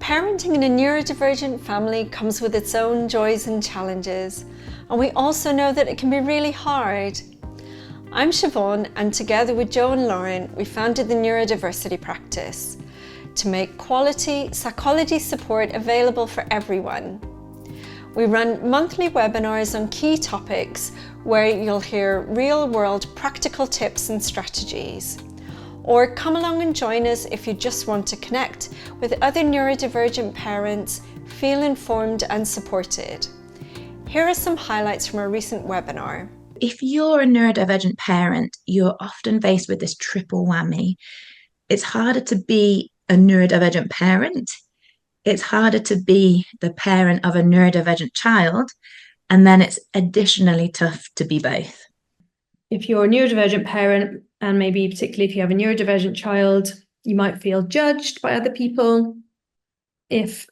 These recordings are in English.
Parenting in a neurodivergent family comes with its own joys and challenges, and we also know that it can be really hard. I'm Siobhan, and together with Joe and Lauren, we founded the Neurodiversity Practice to make quality psychology support available for everyone. We run monthly webinars on key topics where you'll hear real-world practical tips and strategies. Or come along and join us if you just want to connect with other neurodivergent parents, feel informed and supported. Here are some highlights from our recent webinar. If you're a neurodivergent parent, you're often faced with this triple whammy. It's harder to be a neurodivergent parent, it's harder to be the parent of a neurodivergent child, and then it's additionally tough to be both. If you're a neurodivergent parent, and maybe particularly if you have a neurodivergent child, you might feel judged by other people. If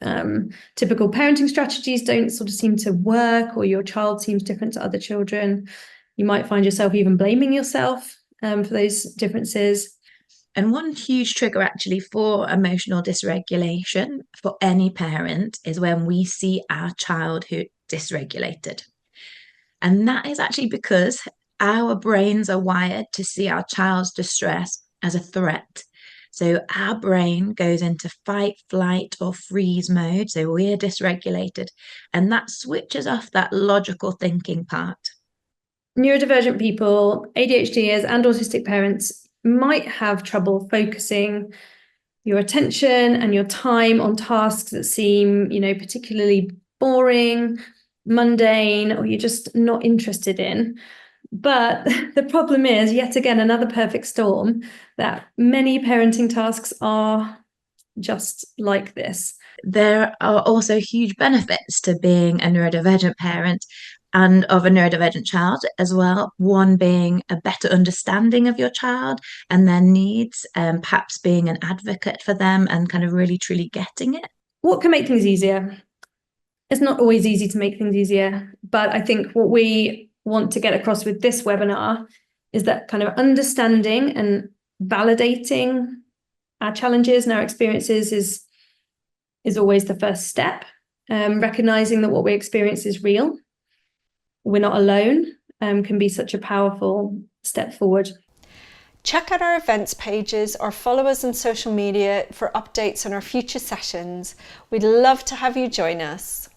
typical parenting strategies don't sort of seem to work, or your child seems different to other children, you might find yourself even blaming yourself for those differences. And one huge trigger actually for emotional dysregulation for any parent is when we see our child who's dysregulated. And that is actually because our brains are wired to see our child's distress as a threat. So our brain goes into fight, flight, or freeze mode. So we're dysregulated, and that switches off that logical thinking part. Neurodivergent people, ADHDers, and autistic parents might have trouble focusing your attention and your time on tasks that seem, particularly boring, mundane, or you're just not interested in. But the problem is, yet again, another perfect storm, that many parenting tasks are just like this. There are also huge benefits to being a neurodivergent parent and of a neurodivergent child as well. One being a better understanding of your child and their needs, perhaps being an advocate for them and kind of really truly getting it. What can make things easier? It's not always easy to make things easier, but I think what we want to get across with this webinar is that kind of understanding and validating our challenges and our experiences is always the first step. Recognizing that what we experience is real, we're not alone, can be such a powerful step forward. Check out our events pages or follow us on social media for updates on our future sessions. We'd love to have you join us.